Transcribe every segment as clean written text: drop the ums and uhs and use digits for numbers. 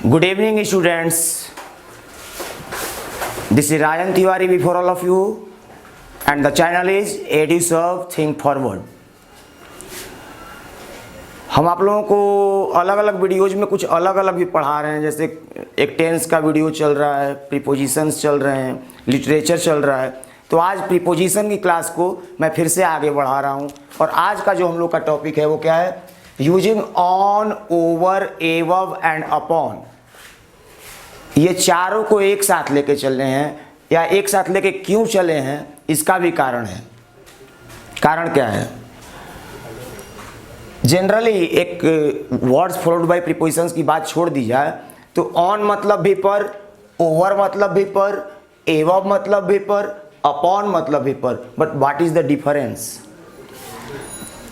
Good evening, students. This is Rajan Tiwari before all of you, and the channel is EduServe Think Forward. हम आप लोगों को अलग अलग वीडियोज में कुछ अलग अलग भी पढ़ा रहे हैं, जैसे एक टेंस का वीडियो चल रहा है, प्रीपोजिशंस चल रहे हैं, लिटरेचर चल रहा है। तो आज प्रीपोजिशन की क्लास को मैं फिर से आगे बढ़ा रहा हूं, और आज का जो हम लोग का टॉपिक है वो क्या है? Using on, over, एवव and upon. ये चारों को एक साथ लेके चल रहे हैं, या एक साथ लेके क्यों चले हैं इसका भी कारण है। कारण क्या है? जनरली एक वर्ड्स फॉलोड बाय प्रीपोजिशंस की बात छोड़ दी जाए तो ऑन मतलब भी पर, ओवर मतलब भी पर, एवव मतलब भी पर, अपॉन मतलब भी पर, but what is the difference?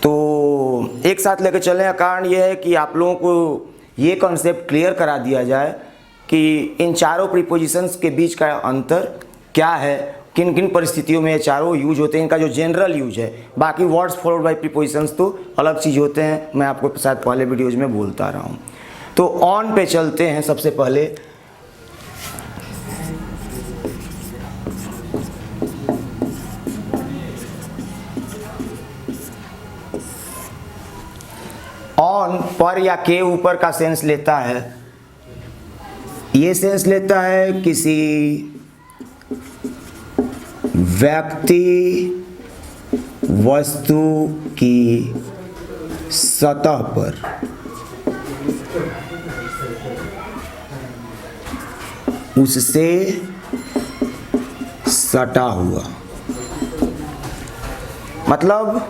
तो एक साथ लेके चलने का कारण यह है कि आप लोगों को ये कॉन्सेप्ट क्लियर करा दिया जाए कि इन चारों प्रीपोजिशंस के बीच का अंतर क्या है, किन किन परिस्थितियों में ये चारों यूज होते हैं, इनका जो जनरल यूज है। बाकी वर्ड्स फॉलोड बाय प्रीपोजिशंस तो अलग चीज़ होते हैं, मैं आपको शायद पहले वीडियोज में बोलता रहा हूँ। तो ऑन पे चलते हैं। सबसे पहले ऑन पर या के ऊपर का सेंस लेता है, ये सेंस लेता है किसी व्यक्ति, वस्तु की सतह पर, उससे सटा हुआ। मतलब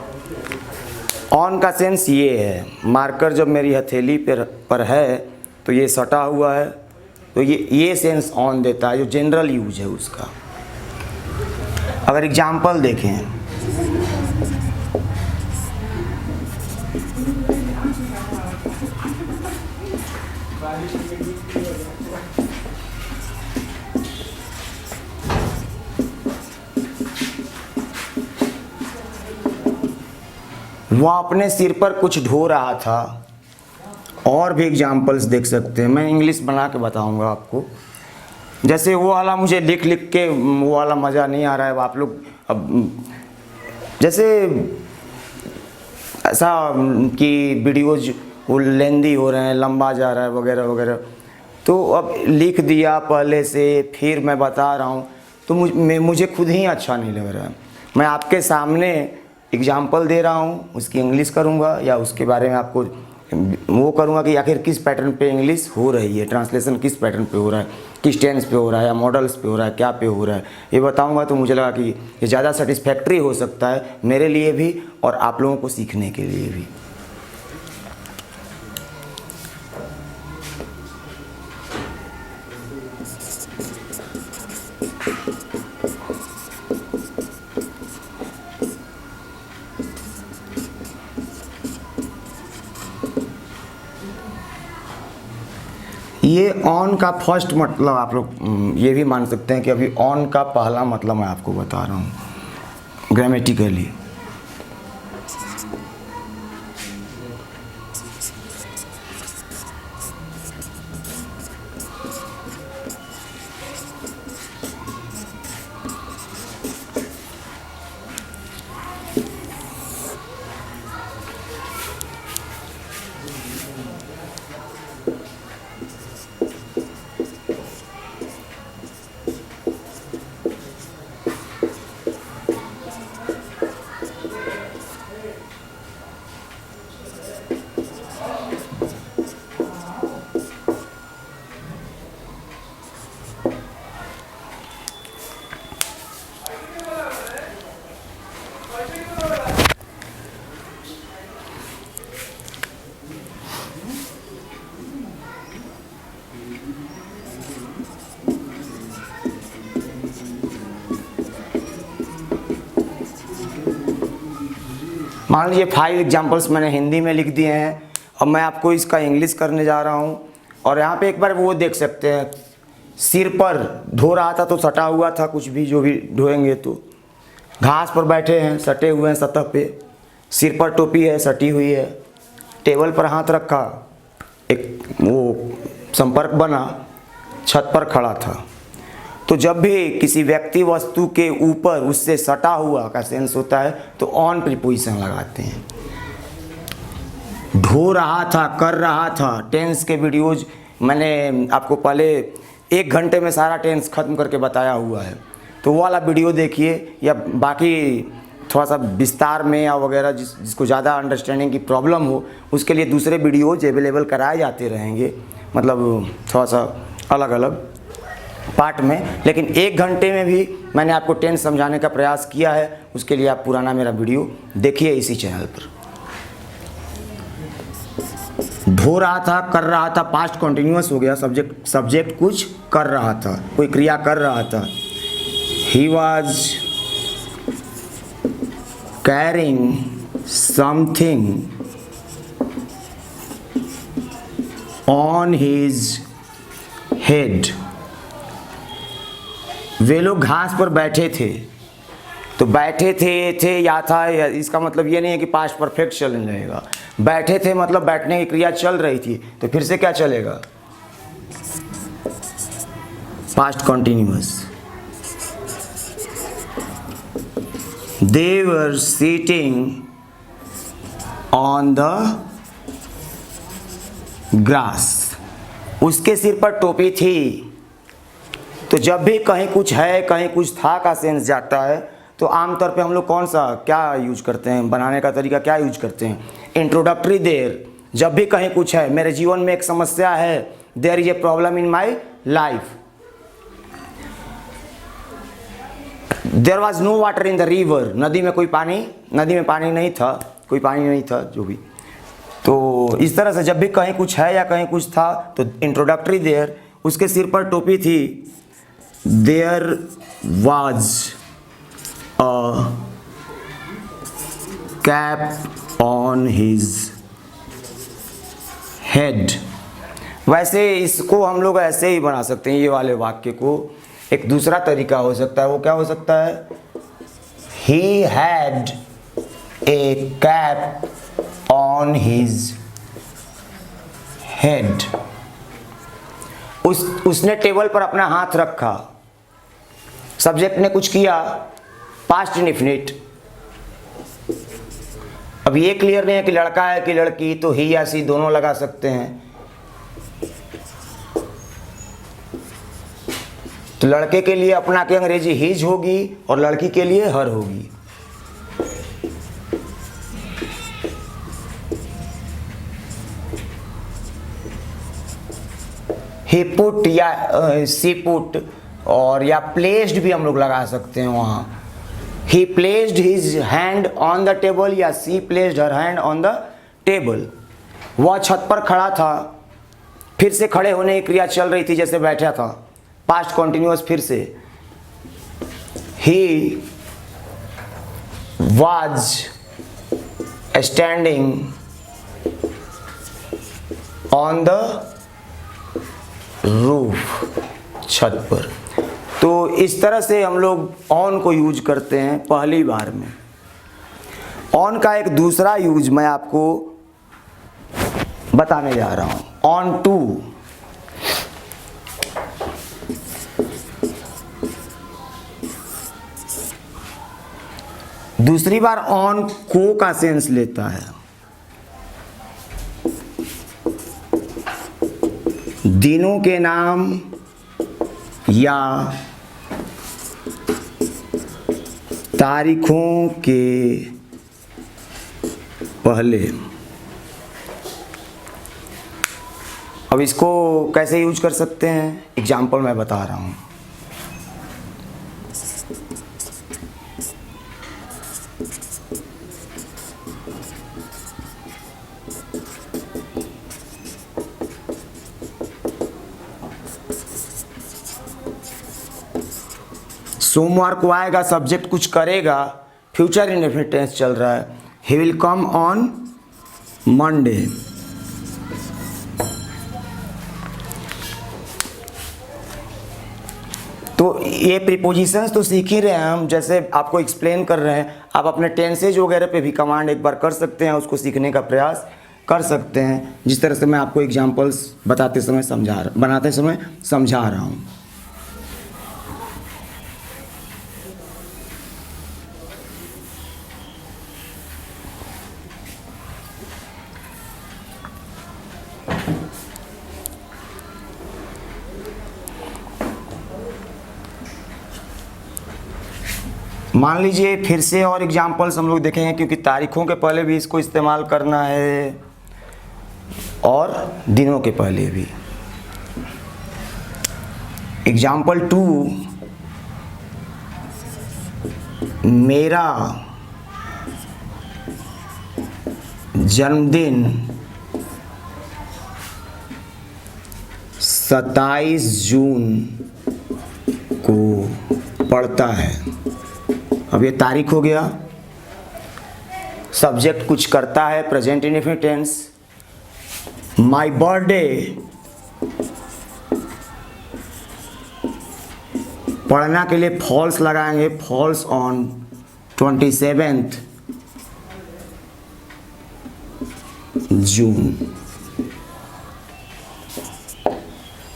ऑन का सेंस ये है, मार्कर जब मेरी हथेली पर है तो ये सटा हुआ है, तो ये सेंस ऑन देता है, जो जनरल यूज है उसका। अगर एग्जाम्पल देखें, वह अपने सिर पर कुछ ढो रहा था। और भी एग्जाम्पल्स देख सकते हैं, मैं इंग्लिश बना के बताऊंगा आपको। जैसे वो वाला मुझे लिख लिख के वो वाला मज़ा नहीं आ रहा है। आप लोग अब जैसे ऐसा कि वीडियोज वो लेंदी हो रहे हैं, लंबा जा रहा है वगैरह वगैरह, तो अब लिख दिया पहले से, फिर मैं बता रहा हूँ तो मुझे खुद ही अच्छा नहीं लग रहा है। मैं आपके सामने एग्जाम्पल दे रहा हूँ, उसकी इंग्लिश करूँगा या उसके बारे में आपको वो करूँगा कि आखिर किस पैटर्न पे इंग्लिश हो रही है, ट्रांसलेशन किस पैटर्न पे हो रहा है, किस टेंस पे हो रहा है, या मॉडल्स पे हो रहा है, क्या पे हो रहा है, ये बताऊँगा। तो मुझे लगा कि ये ज़्यादा सेटिस्फैक्ट्री हो सकता है मेरे लिए भी और आप लोगों को सीखने के लिए भी। ये ऑन का फर्स्ट मतलब आप लोग ये भी मान सकते हैं कि अभी ऑन का पहला मतलब मैं आपको बता रहा हूँ ग्रामेटिकली। मान लीजिए 5 एग्जाम्पल्स मैंने हिंदी में लिख दिए हैं, अब मैं आपको इसका इंग्लिश करने जा रहा हूँ। और यहाँ पे एक बार वो देख सकते हैं, सिर पर धो रहा था तो सटा हुआ था, कुछ भी जो भी ढोएंगे तो। घास पर बैठे हैं, सटे हुए हैं सतह पे, सिर पर टोपी है, सटी हुई है। टेबल पर हाथ रखा, एक वो संपर्क बना, छत पर खड़ा था। तो जब भी किसी व्यक्ति वस्तु के ऊपर उससे सटा हुआ का सेंस होता है तो ऑन प्रीपोजिशन लगाते हैं। ढो रहा था, कर रहा था, टेंस के वीडियोज मैंने आपको पहले 1 घंटे में सारा टेंस खत्म करके बताया हुआ है, तो वो वाला वीडियो देखिए, या बाकी थोड़ा सा विस्तार में या वगैरह जिसको ज़्यादा अंडरस्टैंडिंग की प्रॉब्लम हो उसके लिए दूसरे वीडियोज अवेलेबल कराए जाते रहेंगे, मतलब थोड़ा सा अलग अलग पार्ट में। लेकिन 1 घंटे में भी मैंने आपको टेंस समझाने का प्रयास किया है, उसके लिए आप पुराना मेरा वीडियो देखिए इसी चैनल पर। ढो रहा था, कर रहा था, पास्ट कॉन्टिन्यूअस हो गया, सब्जेक्ट कुछ कर रहा था, कोई क्रिया कर रहा था। He was carrying something on his head. वे लोग घास पर बैठे थे, तो बैठे थे या था, इसका मतलब ये नहीं है कि पास्ट परफेक्ट चल रहेगा। बैठे थे मतलब बैठने की क्रिया चल रही थी, तो फिर से क्या चलेगा, past continuous. They were sitting on the grass. उसके सिर पर टोपी थी। तो जब भी कहीं कुछ है, कहीं कुछ था का सेंस जाता है तो आमतौर पे हम लोग कौन सा क्या यूज करते हैं, बनाने का तरीका क्या यूज करते हैं, इंट्रोडक्टरी देयर। जब भी कहीं कुछ है, मेरे जीवन में एक समस्या है, there is a problem in my life, there was no water in the river. नदी में पानी नहीं था, कोई पानी नहीं था जो भी। तो इस तरह से जब भी कहीं कुछ है या कहीं कुछ था तो इंट्रोडक्टरी देयर। उसके सिर पर टोपी थी, there was a cap on his head. वैसे इसको हम लोग ऐसे ही बना सकते हैं, ये वाले वाक्य को। एक दूसरा तरीका हो सकता है, वो क्या हो सकता है, he had A cap on his head. उसने टेबल पर अपना हाथ रखा, सब्जेक्ट ने कुछ किया, पास्ट इंडेफिनिट। अब ये क्लियर नहीं है कि लड़का है कि लड़की, तो ही या सी दोनों लगा सकते हैं। तो लड़के के लिए अपना के अंग्रेजी हिज होगी और लड़की के लिए हर होगी। ही पुट या सी पुट, और या प्लेस्ड भी हम लोग लगा सकते हैं वहाँ। He placed his hand on the table या she placed her hand on the table. वह छत पर खड़ा था, फिर से खड़े होने की क्रिया चल रही थी जैसे बैठा था, पास्ट कॉन्टिन्यूअस फिर से। He was standing on the roof, छत पर। तो इस तरह से हम लोग ऑन को यूज करते हैं पहली बार में। ऑन का एक दूसरा यूज मैं आपको बताने जा रहा हूं, ऑन टू। दूसरी बार ऑन को का सेंस लेता है। दिनों के नाम या तारीखों के पहले। अब इसको कैसे यूज कर सकते हैं, एग्जाम्पल मैं बता रहा हूं। सोमवार को आएगा, सब्जेक्ट कुछ करेगा, फ्यूचर इंडेफिनिट टेंस चल रहा है। He will come on Monday. तो ये प्रीपोजिशंस तो सीख ही रहे हैं हम, जैसे आपको एक्सप्लेन कर रहे हैं। आप अपने टेंसेज वगैरह पे भी कमांड एक बार कर सकते हैं, उसको सीखने का प्रयास कर सकते हैं, जिस तरह से मैं आपको एग्जांपल्स बनाते समय समझा रहा हूँ। मान लीजिए फिर से और एग्जांपल्स हम लोग देखेंगे, क्योंकि तारीखों के पहले भी इसको इस्तेमाल करना है और दिनों के पहले भी। एग्जाम्पल 2, मेरा जन्मदिन 27 जून को पड़ता है। अब ये तारीख हो गया, सब्जेक्ट कुछ करता है, present indefinite tense. My birthday पढ़ना के लिए फॉल्स लगाएंगे, फॉल्स ऑन 27 जून।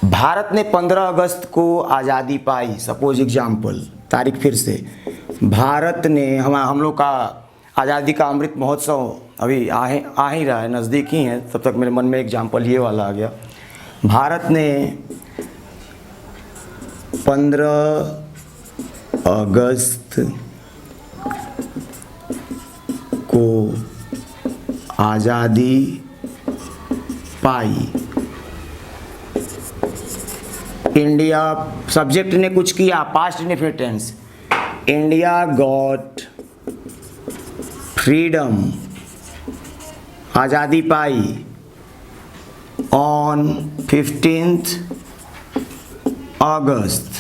भारत ने 15 अगस्त को आज़ादी पाई, सपोज एग्जाम्पल, तारीख फिर से। भारत ने हम लोग का आज़ादी का अमृत महोत्सव अभी आ ही रहा है, नज़दीक ही है, तब तक मेरे मन में एग्जाम्पल ये वाला आ गया। भारत ने 15 अगस्त को आज़ादी पाई। इंडिया, सब्जेक्ट ने कुछ किया, past indefinite tense. India got freedom, आज़ादी पाई ऑन 15 अगस्त।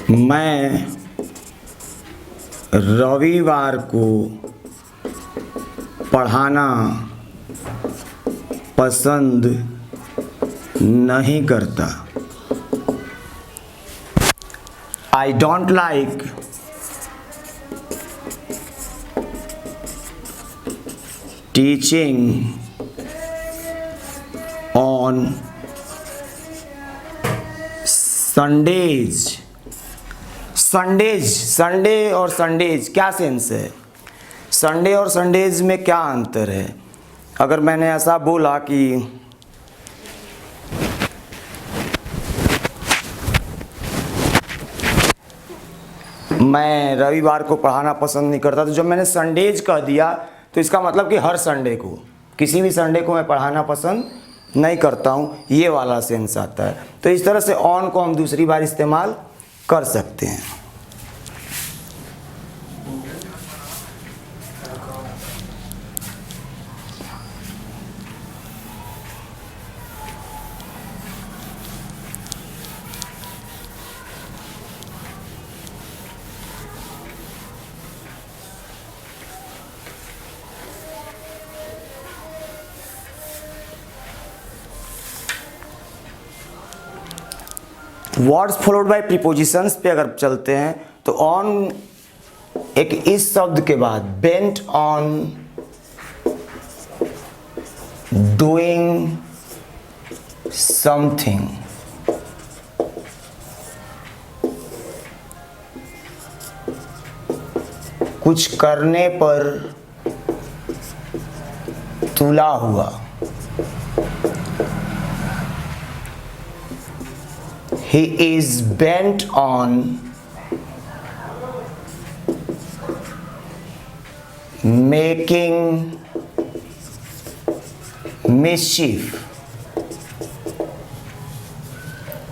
मैं रविवार को पढ़ाना पसंद नहीं करता। I don't like teaching on Sundays. Sunday और संडेज क्या सेंस है? संडे और संडेज में क्या अंतर है? अगर मैंने ऐसा बोला कि मैं रविवार को पढ़ाना पसंद नहीं करता, तो जब मैंने संडेज कह दिया तो इसका मतलब कि हर संडे को, किसी भी संडे को मैं पढ़ाना पसंद नहीं करता हूँ, ये वाला सेंस आता है। तो इस तरह से ऑन को हम दूसरी बार इस्तेमाल कर सकते हैं। वर्ड्स फॉलोड बाय प्रीपोजिशंस पे अगर चलते हैं तो ऑन एक इस शब्द के बाद बेंट ऑन डूइंग समथिंग। कुछ करने पर तुला हुआ। He is bent on making mischief.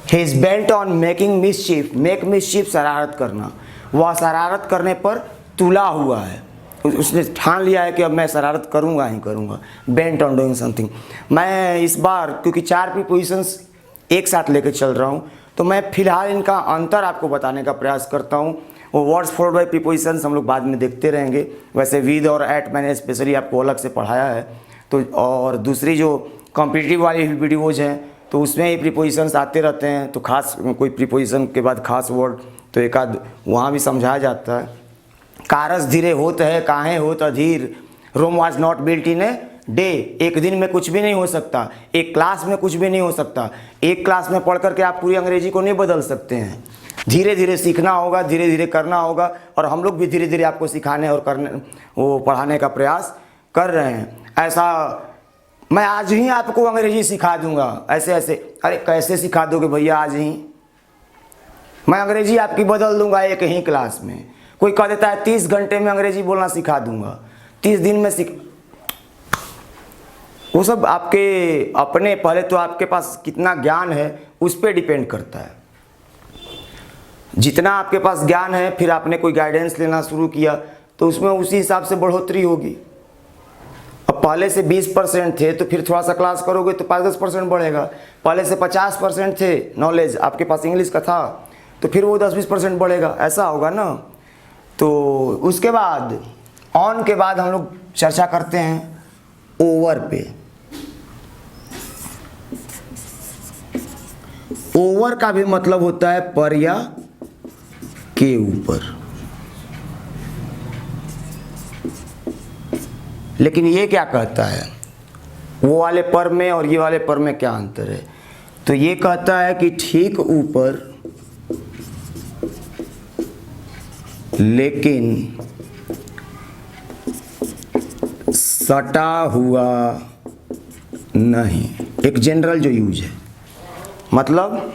He is bent on making mischief. Make mischief शरारत करना। वह शरारत करने पर तुला हुआ है, उसने ठान लिया है कि अब मैं शरारत करूँगा ही करूँगा। Bent on doing something. मैं इस बार क्योंकि 4 प्रीपोजिशंस एक साथ लेकर चल रहा हूँ, तो मैं फिलहाल इनका अंतर आपको बताने का प्रयास करता हूँ। वो वर्ड्स फॉलोड बाय प्रीपोजिशंस हम लोग बाद में देखते रहेंगे। वैसे विद और एट मैंने स्पेशली आपको अलग से पढ़ाया है। तो और दूसरी जो कॉम्पिटिटिव वाली वीडियोज़ हैं तो उसमें ही प्रीपोजिशंस आते रहते हैं, तो खास कोई प्रीपोजिशन के बाद खास वर्ड तो एक आध वहाँ भी समझाया जाता है। कारस धीरे होत है काहे होत अधीर, Rome was not built in a day. एक दिन में कुछ भी नहीं हो सकता, एक क्लास में कुछ भी नहीं हो सकता। एक क्लास में पढ़ करके आप पूरी अंग्रेजी को नहीं बदल सकते हैं। धीरे धीरे सीखना होगा, धीरे धीरे करना होगा, और हम लोग भी धीरे धीरे आपको सिखाने और करने वो पढ़ाने का प्रयास कर रहे हैं। ऐसा मैं आज ही आपको अंग्रेजी सिखा दूंगा, ऐसे ऐसे। अरे कैसे सिखा दोगे भैया आज ही? मैं अंग्रेजी आपकी बदल दूंगा एक ही क्लास में। कोई कह देता है 30 घंटे में अंग्रेजी बोलना सिखा दूंगा, 30 दिन में वो सब आपके अपने, पहले तो आपके पास कितना ज्ञान है उस पर डिपेंड करता है। जितना आपके पास ज्ञान है, फिर आपने कोई गाइडेंस लेना शुरू किया तो उसमें उसी हिसाब से बढ़ोतरी होगी। अब पहले से 20% थे तो फिर थोड़ा सा क्लास करोगे तो 5-10% बढ़ेगा। पहले से 50% थे नॉलेज आपके पास इंग्लिश का था तो फिर वो 10-20% बढ़ेगा, ऐसा होगा ना। तो उसके बाद ऑन के बाद हम लोग चर्चा करते हैं ओवर पे। ओवर का भी मतलब होता है पर या के ऊपर, लेकिन ये क्या कहता है? वो वाले पर में और ये वाले पर में क्या अंतर है? तो ये कहता है कि ठीक ऊपर लेकिन सटा हुआ नहीं। एक जनरल जो यूज है, मतलब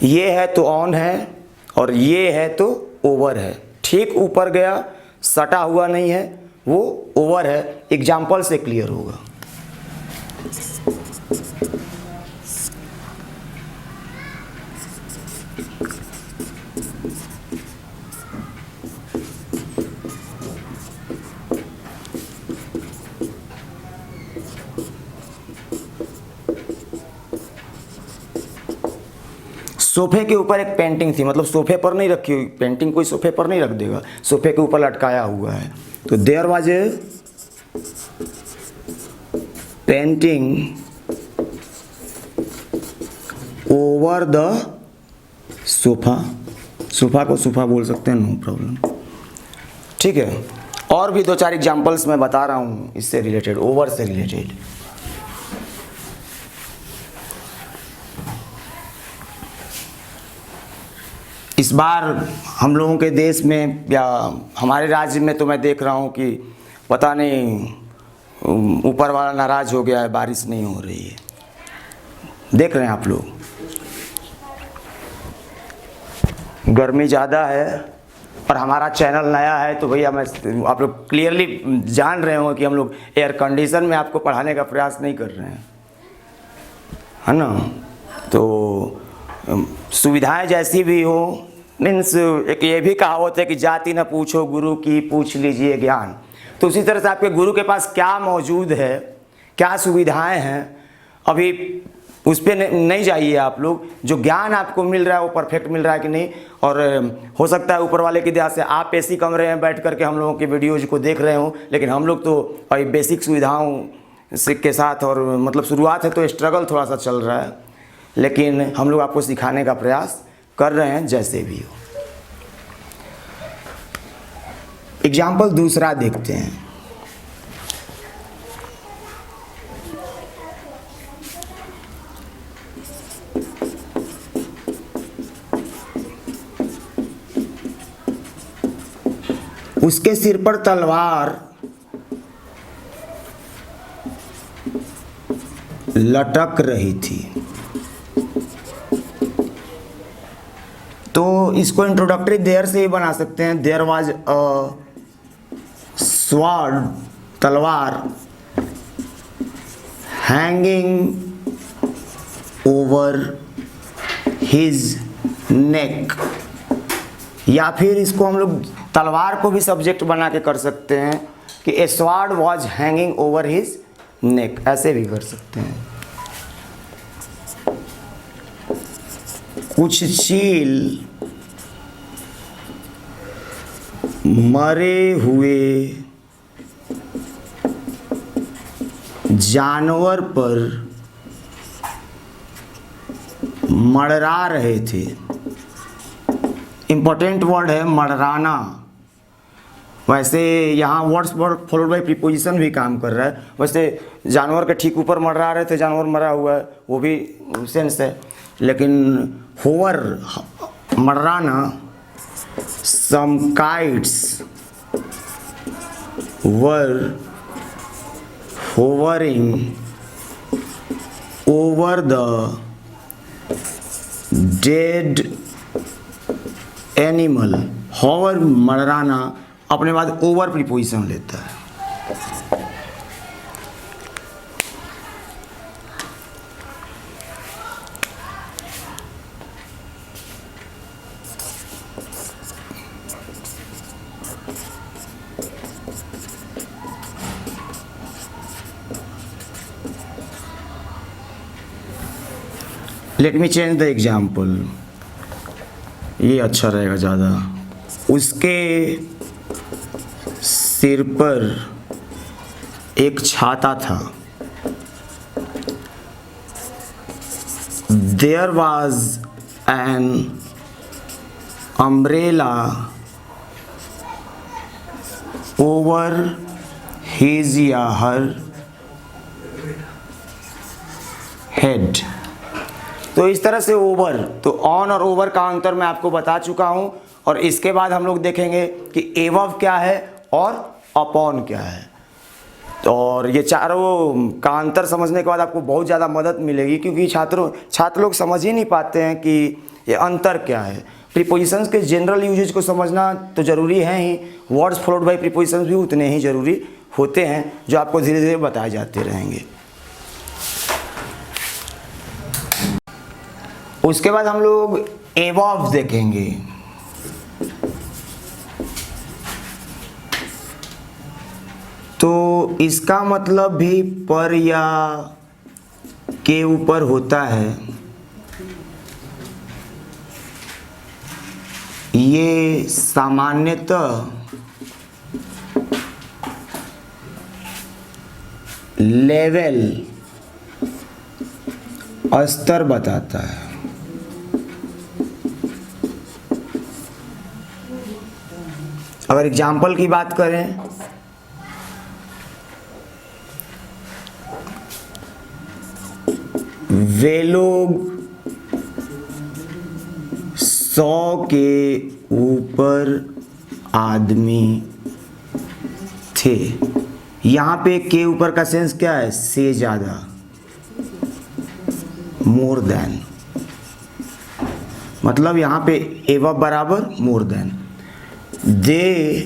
ये है तो ऑन है और ये है तो ओवर है। ठीक ऊपर गया, सटा हुआ नहीं है, वो ओवर है। एग्जाम्पल से क्लियर होगा। सोफे के ऊपर एक पेंटिंग थी, मतलब सोफे पर नहीं रखी हुई, पेंटिंग कोई सोफे पर नहीं रख देगा, सोफे के ऊपर लटकाया हुआ है। तो there was a painting over the sofa. Sofa को सोफा बोल सकते हैं, नो प्रॉब्लम, ठीक है। और भी 2-4 एग्जांपल्स मैं बता रहा हूँ इससे रिलेटेड, ओवर से रिलेटेड। इस बार हम लोगों के देश में या हमारे राज्य में तो मैं देख रहा हूँ कि पता नहीं ऊपर वाला नाराज हो गया है, बारिश नहीं हो रही है। देख रहे हैं आप लोग, गर्मी ज़्यादा है और हमारा चैनल नया है, तो भैया मैं आप लोग क्लियरली जान रहे हो कि हम लोग एयर कंडीशन में आपको पढ़ाने का प्रयास नहीं कर रहे हैं, है ना। तो सुविधाएं जैसी भी हो, मीन्स एक ये भी कहावत है कि जाति न पूछो गुरु की, पूछ लीजिए ज्ञान। तो उसी तरह से आपके गुरु के पास क्या मौजूद है, क्या सुविधाएं हैं, अभी उस पर नहीं जाइए आप लोग। जो ज्ञान आपको मिल रहा है वो परफेक्ट मिल रहा है कि नहीं। और हो सकता है ऊपर वाले की दया से आप ऐसी कमरे में बैठ करके हम लोगों के वीडियोज को देख रहे हो, लेकिन हम लोग तो अभी बेसिक सुविधाओं के साथ, और मतलब शुरुआत है तो स्ट्रगल थोड़ा सा चल रहा है, लेकिन हम लोग आपको सिखाने का प्रयास कर रहे हैं जैसे भी हो। एग्जाम्पल दूसरा देखते हैं। उसके सिर पर तलवार लटक रही थी। तो इसको इंट्रोडक्टरी देयर से ही बना सकते हैं। देयर वाज अ स्वॉर्ड, तलवार, हैंगिंग ओवर हिज नेक। या फिर इसको हम लोग तलवार को भी सब्जेक्ट बना के कर सकते हैं कि a sword was hanging over his neck, ऐसे भी कर सकते हैं। कुछ चील मरे हुए जानवर पर मड़रा रहे थे। इंपॉर्टेंट वर्ड है मड़राना। वैसे यहाँ वर्ड्स फॉलोड बाई प्रीपोजिशन भी काम कर रहा है। वैसे जानवर के ठीक ऊपर मड़रा रहे थे, जानवर मरा हुआ है, वो भी सेंस है। लेकिन होवर मड़राना, some kites were hovering over the dead animal। hover मड़राना अपने बाद ओवर प्रीपोजिशन लेता है। Let me change the example, ये अच्छा रहेगा ज़्यादा। उसके सिर पर एक छाता था। There was an umbrella over his या हर हेड। तो इस तरह से ओवर, तो ऑन और ओवर का अंतर मैं आपको बता चुका हूं। और इसके बाद हम लोग देखेंगे कि एवव क्या है और अपॉन क्या है। तो और ये चारों का अंतर समझने के बाद आपको बहुत ज़्यादा मदद मिलेगी, क्योंकि छात्र लोग समझ ही नहीं पाते हैं कि ये अंतर क्या है। प्रीपोजिशंस के जनरल यूजेज को समझना तो ज़रूरी है ही, वर्ड्स फॉलोड बाई प्रीपोजिशंस भी उतने ही ज़रूरी होते हैं, जो आपको धीरे धीरे बताए जाते रहेंगे। उसके बाद हम लोग एवॉव देखेंगे। तो इसका मतलब भी पर या के ऊपर होता है। ये सामान्यतः लेवल, स्तर बताता है। अगर एग्जाम्पल की बात करें, वे लोग 100 के ऊपर आदमी थे। यहाँ पे के ऊपर का सेंस क्या है? से ज़्यादा, मोर देन। मतलब यहाँ पे एवब बराबर more than. They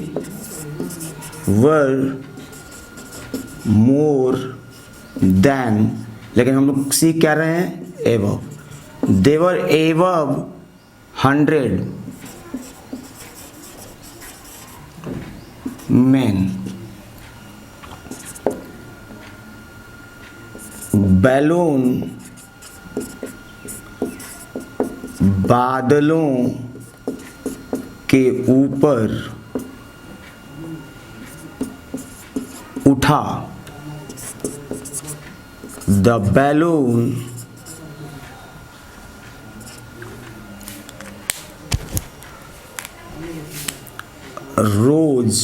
were more than, लेकिन हम लोग सीख क्या रहे हैं? above। They were above 100 men। Balloon बादलों के ऊपर उठा। The balloon rose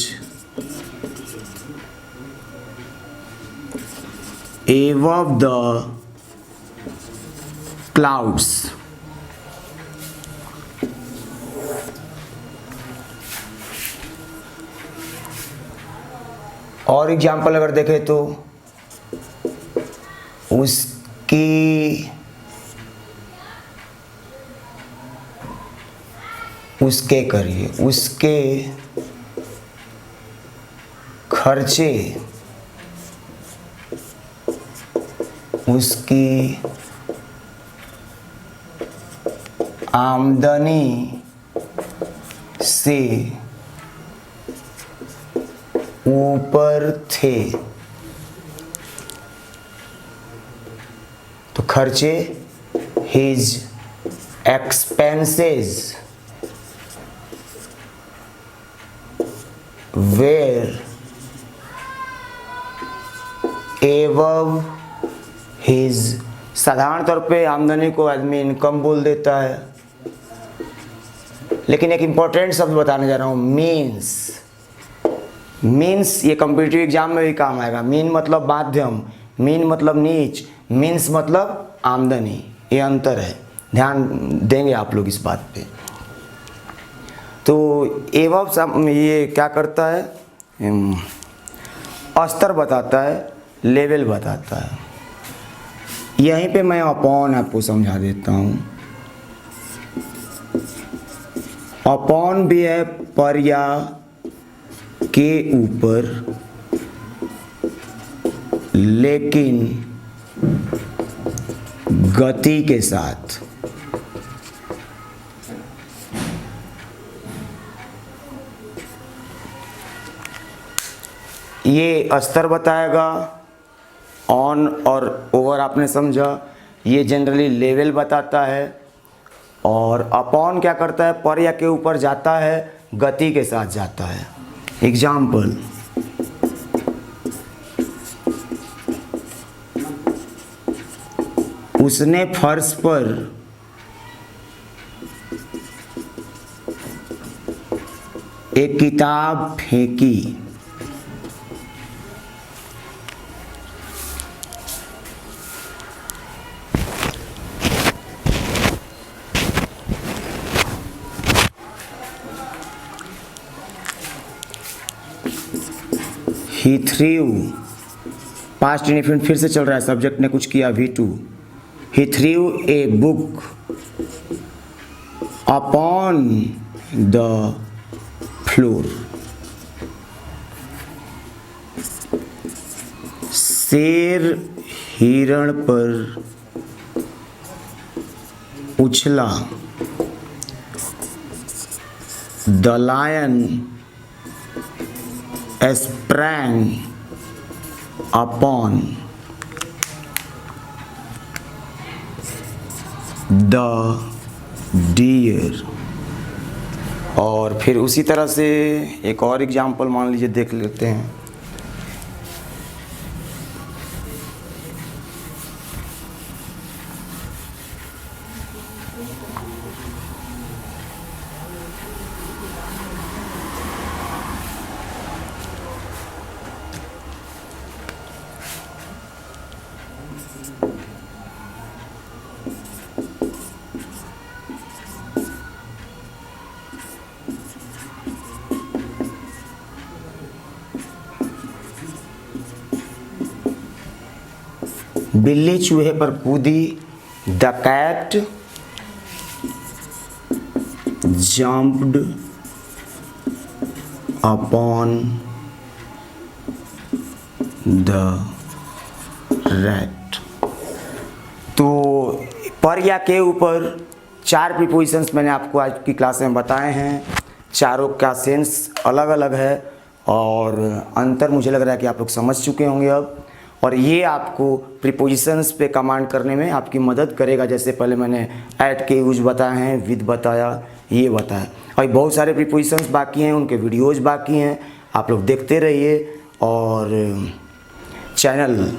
above the clouds। और एग्जाम्पल अगर देखें तो उसके करिए, उसके खर्चे, उसकी आमदनी से ऊपर थे। तो खर्चे, his expenses were above his साधारण तौर पे आमदनी को आदमी इनकम बोल देता है, लेकिन एक इम्पोर्टेंट शब्द बताने जा रहा हूँ, मीन्स। मीन्स ये कॉम्पिटिटिव एग्जाम में भी काम आएगा। मीन मतलब माध्यम, मीन मतलब नीच, मीन्स मतलब आमदनी, ये अंतर है, ध्यान देंगे आप लोग इस बात पे। तो एवं ये क्या करता है, स्तर बताता है, लेवल बताता है। यहीं पे मैं अपॉन आपको समझा देता हूँ। अपॉन भी है पर या के ऊपर, लेकिन गति के साथ। ये स्तर बताएगा, ऑन और ओवर आपने समझा। ये जनरली लेवल बताता है। और अपॉन क्या करता है, पर या के ऊपर जाता है, गति के साथ जाता है। एग्जाम्पल, उसने फर्श पर एक किताब फेंकी। He threw, पास्ट इंडेफिनिट फिर से चल रहा है, सब्जेक्ट ने कुछ किया, V2। He threw a book upon the floor। शेर हिरण पर उछला। The lion sprang upon the deer। और फिर उसी तरह से एक और एग्जाम्पल मान लीजिए, देख लेते हैं। बिल्ली चूहे पर कूदी। The cat jumped upon the rat. तो पर या के ऊपर 4 प्रीपोजिशंस मैंने आपको आज की क्लास में बताए हैं। चारों का सेंस अलग अलग है और अंतर मुझे लग रहा है कि आप लोग समझ चुके होंगे अब। और ये आपको प्रीपोजिशंस पे कमांड करने में आपकी मदद करेगा। जैसे पहले मैंने ऐट के यूज बताए हैं, विद बताया, ये बताया, और बहुत सारे प्रीपोजिशंस बाकी हैं, उनके वीडियोज़ बाकी हैं, आप लोग देखते रहिए। और चैनल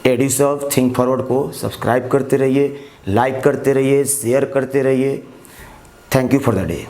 एडुसर्व थिंक फॉरवर्ड को सब्सक्राइब करते रहिए, लाइक करते रहिए, शेयर करते रहिए। Thank you for the day.